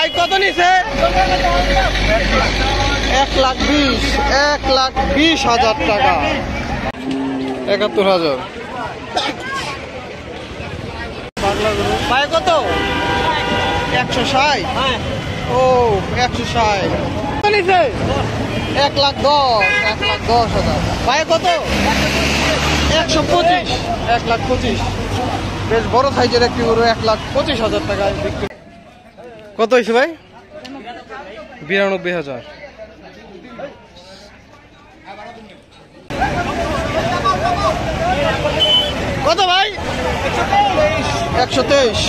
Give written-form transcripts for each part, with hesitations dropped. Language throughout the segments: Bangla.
ভাই কত নিছে? 1,20,000 টাকা। 71,000। ভাই কত? 160। ও 160 কত নিছে? 1,10,000। ভাই কত? 125। 1,25,000। বেশ বড় সাইজের একটি গরু 1,25,000 টাকায় বিক্রি। কত হয়েছে ভাই? 92,000। কত ভাই? 123।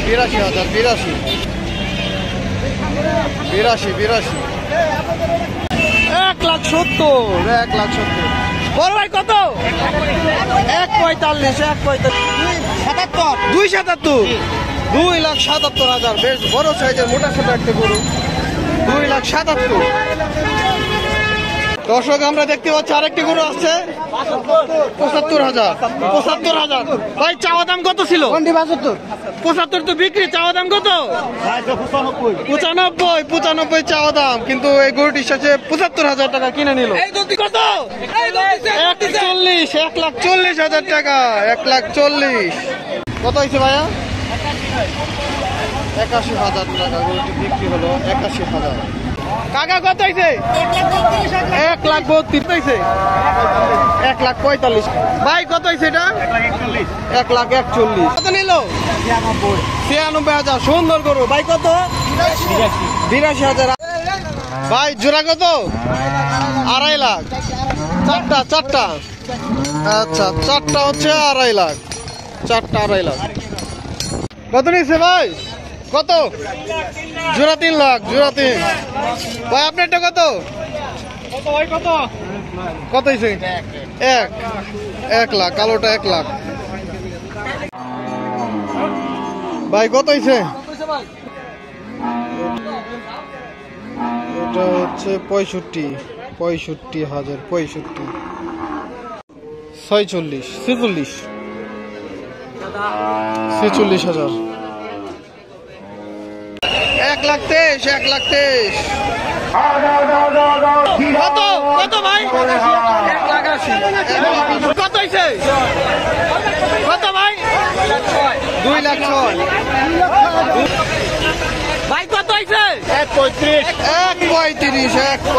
82,000। 82,000। 1,70,000। 1,70,000। বড় ভাই কত? 1,45,000। 277। 2,77,000। বেশ বড় সাইজের মোটা ছোট একটা গরু। 2,77,000। দর্শক আমরা দেখতে পাচ্ছি আরেকটি গরু আসছে 75,000। 75,000। ভাই চাওয়া দাম কত ছিল? 75 তো বিক্রি, চাওয়া দাম কত? 95 চাওয়া দাম, কিন্তু এই গরুটির সাথে 75,000 টাকা কিনে নিল। কত? 1,40,000 টাকা। 1,40,000। কত হয়েছে ভাইয়া? 81,000 টাকা গরুটি বিক্রি হলো। 81,000। কাকা কত হয়েছে? 1,32,000 হয়েছে। 1,45,000। ভাই কত হয়েছে এটা? 1,41,000। কত নিল? 93,000। সুন্দর গরু। ভাই কত? 82,000। ভাই জোড়া কত? 2.5 লাখ। চারটা। আচ্ছা, চারটা হচ্ছে 2.5 লাখ। চারটা 2.5 লাখ। কত নিচ্ছে ভাই? কত? জোড়া 3 লাখ। জোড়া 3। ভাই আপনারটা কত? কত হয়েছে? 1 লাখ। কালোটা 1 লাখ। ভাই কত হয়েছে? এটা হচ্ছে 65,000। 65,000। 46। 46,000। 1,23,000। 1,23,000। কত ভাই? 1,80,000। কত হয়েছে? কত ভাই? 2,06,000। ভাই কত হয়েছে? 1,35,000। 1,35,000।